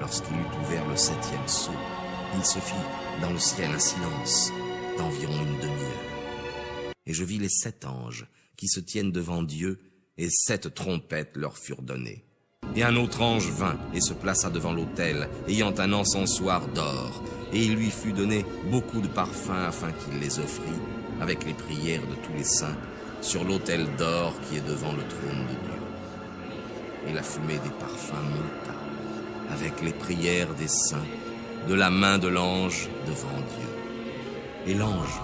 Lorsqu'il eut ouvert le 7e sceau, il se fit dans le ciel un silence d'environ une demi-heure. Et je vis les 7 anges qui se tiennent devant Dieu, et 7 trompettes leur furent données. Et un autre ange vint et se plaça devant l'autel, ayant un encensoir d'or, et il lui fut donné beaucoup de parfums afin qu'il les offrît, avec les prières de tous les saints, sur l'autel d'or qui est devant le trône de Dieu. Et la fumée des parfums monta, avec les prières des saints, de la main de l'ange devant Dieu. Et l'ange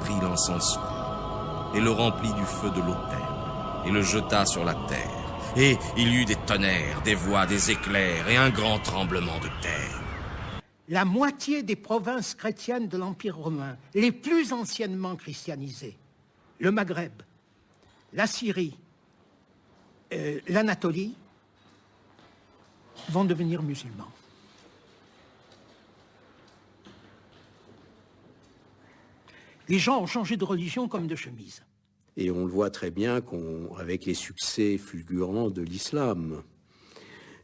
prit l'encensoir, et le remplit du feu de l'autel, et le jeta sur la terre. Et il y eut des tonnerres, des voix, des éclairs, et un grand tremblement de terre. La moitié des provinces chrétiennes de l'Empire romain, les plus anciennement christianisées, le Maghreb, la Syrie, l'Anatolie, vont devenir musulmans. Les gens ont changé de religion comme de chemise. Et on le voit très bien avec les succès fulgurants de l'islam,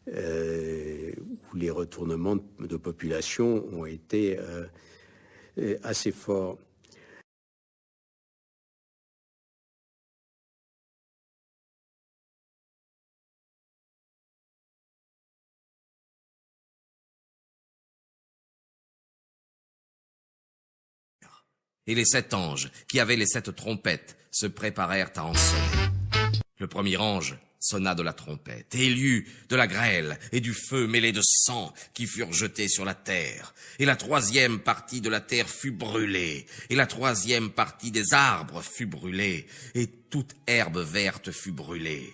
où les retournements de population ont été assez forts. Et les 7 anges, qui avaient les 7 trompettes, se préparèrent à en sonner. Le premier ange sonna de la trompette, et il y eut de la grêle et du feu mêlés de sang qui furent jetés sur la terre. Et la 3e partie de la terre fut brûlée, et la 3e partie des arbres fut brûlée, et toute herbe verte fut brûlée.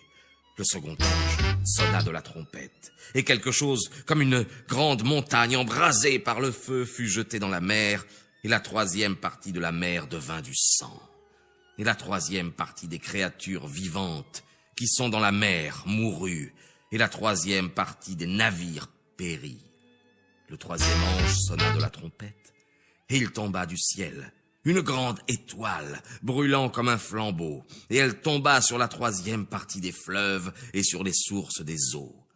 Le second ange sonna de la trompette, et quelque chose comme une grande montagne embrasée par le feu fut jetée dans la mer, et la 3e partie de la mer devint du sang. Et la 3e partie des créatures vivantes qui sont dans la mer mourut, et la 3e partie des navires périt. Le 3e ange sonna de la trompette, et il tomba du ciel une grande étoile brûlant comme un flambeau, et elle tomba sur la 3e partie des fleuves et sur les sources des eaux.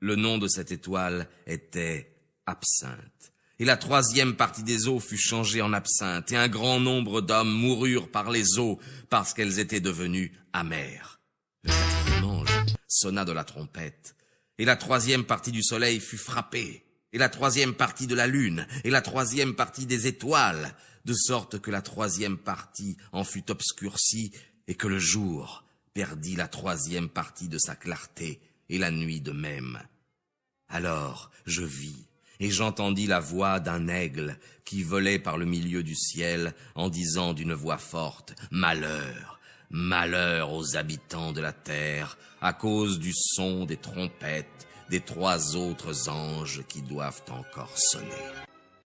Le nom de cette étoile était Absinthe. Et la 3e partie des eaux fut changée en absinthe, et un grand nombre d'hommes moururent par les eaux, parce qu'elles étaient devenues amères. Le 4e ange sonna de la trompette, et la 3e partie du soleil fut frappée, et la 3e partie de la lune, et la 3e partie des étoiles, de sorte que la 3e partie en fut obscurcie, et que le jour perdit la 3e partie de sa clarté, et la nuit de même. Alors je vis, et j'entendis la voix d'un aigle qui volait par le milieu du ciel en disant d'une voix forte « Malheur, malheur aux habitants de la terre à cause du son des trompettes des 3 autres anges qui doivent encore sonner. »